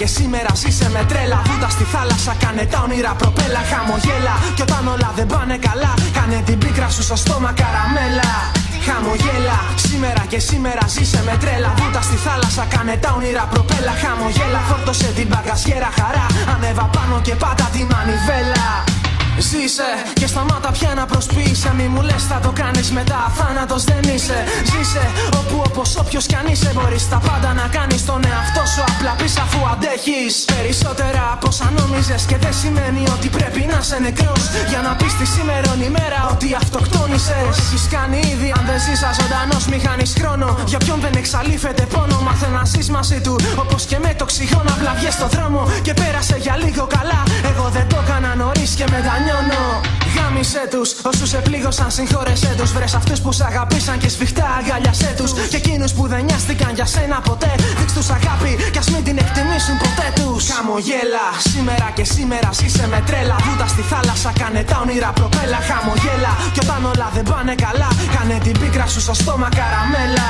και σήμερα ζήσε με τρέλα. Βούτα στη θάλασσα, κάνε τα όνειρα προπέλα. Χαμογέλα, κι όταν όλα δεν πάνε καλά, κάνε την πίκρα σου στο στόμα καραμέλα. Χαμογέλα, σήμερα και σήμερα ζήσε με τρέλα. Βούτα στη θάλασσα, κάνε τα όνειρα προπέλα. Χαμογέλα, φόρτωσε την μπαγκασιέρα χαρά. Ανέβα πάνω και πάτα τη μανιβέλα. Ζήσε και σταμάτα πια να προσποιείσαι. Μη μου λες θα το κάνεις μετά, θάνατος δεν είσαι. Ζήσε όπου όπως όποιος κι αν είσαι. Μπορείς τα πάντα να κάνεις τον εαυτό σου. Απλά πεις αφού αντέχεις περισσότερα από όσα νόμιζες. Και δεν σημαίνει ότι πρέπει να είσαι νεκρός για να πεις τη σήμερον ημέρα ότι αυτοκτόνησες. Έχεις κάνει ήδη αν δεν ζεις αζωντανός. Μη χάνεις χρόνο για ποιον δεν εξαλείφεται πόνο. Μάθε να ζεις μαζί του όπως και με το οξυγόνο. Απλά βγες στο δρόμο και πέρασε για λίγο καλά. Εγώ δεν το έκανα νωρίς και μετανιώνω. Γάμισε τους όσους σε πλήγωσαν, συγχώρεσέ τους. Βρες αυτούς που σ' αγαπήσαν και σφιχτά αγκαλιάσέ τους. Και εκείνους που δεν νοιάστηκαν για σένα ποτέ, δείξ' τους αγάπη κι ας μην την εκτιμήσουν ποτέ τους. Χαμογέλα, σήμερα και σήμερα ζήσε με τρέλα. Βούτα στη θάλασσα, κάνε τα όνειρα προπέλα. Χαμογέλα, κι όταν όλα δεν πάνε καλά, κάνε την πίκρα σου στο στόμα καραμέλα.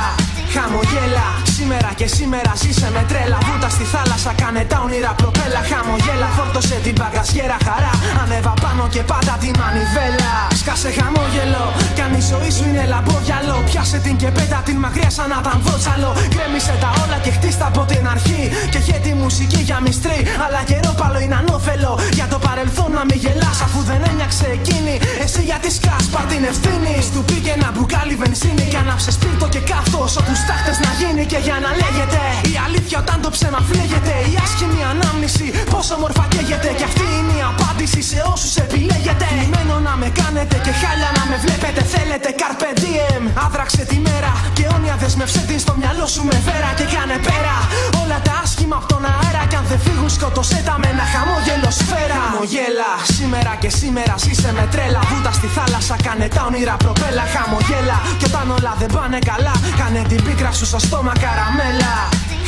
Χαμογέλα, σήμερα και σήμερα ζήσε με τρέλα. Βούτα στη θάλασσα, κάνε τα όνειρα προπέλα. Χαμογέλα, φόρτωσε την μπαγκασιέρα χαρά. Ανέβα πάνω και πάτα τη μανιβέλα. Σκάσε χαμόγελο, κι αν η ζωή σου είναι λαμπόγιαλο, πιάσε την και πέτα την μακριά σαν να ήταν βότσαλο. Γκρέμισε τα όλα και χτίστα από την αρχή. Και είχε τη μουσική για μυστρή, αλλά καιρόπαλο είναι ανώφελο. Για το παρελθόν να μην γελάς αφού δεν ένιαξε εκείνη. Εσύ γιατί σκάς, πάρ' την ευθύνη. Του πήγε ένα μπουκάλι βενζίνη και ανάψε σπίρτο και κάθο. Τους τάχτες να γίνει και για να λέγεται η αλήθεια όταν το ψέμα φλέγεται. Η άσχημη ανάμνηση πόσο όμορφα καίγεται. Κι αυτή είναι η απάντηση σε όσους επιλέγετε. Κλειμένο να με κάνετε και χάλια να με βλέπετε. Θέλετε carpe diem, άδραξε τη μέρα. Και αιώνια δεσμευσέ την στο μυαλό σου με βέρα. Και κάνε πέρα όλα τα άσχημα από τον αέρα. Κι αν δεν φύγουν σκότωσέ τα με ένα χαμόγελο σφαίρα. Χαμογέλα, σήμερα και σήμερα ζήσε με τρέλα. Βούτα στη θάλασσα, κάνε τα όνειρα προπέλα. Χαμογέλα, κι όταν όλα δεν πάνε καλά, κάνε την πίκρα σου στο στόμα καραμέλα.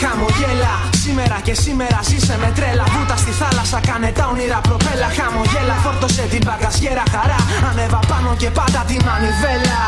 Χαμογέλα, σήμερα και σήμερα ζήσε με τρέλα. Βούτα στη θάλασσα, κάνε τα όνειρα προπέλα. Χαμογέλα, φόρτωσε την μπαγκασιέρα χαρά. Ανέβα πάνω και πάτα τη μανιβέλα.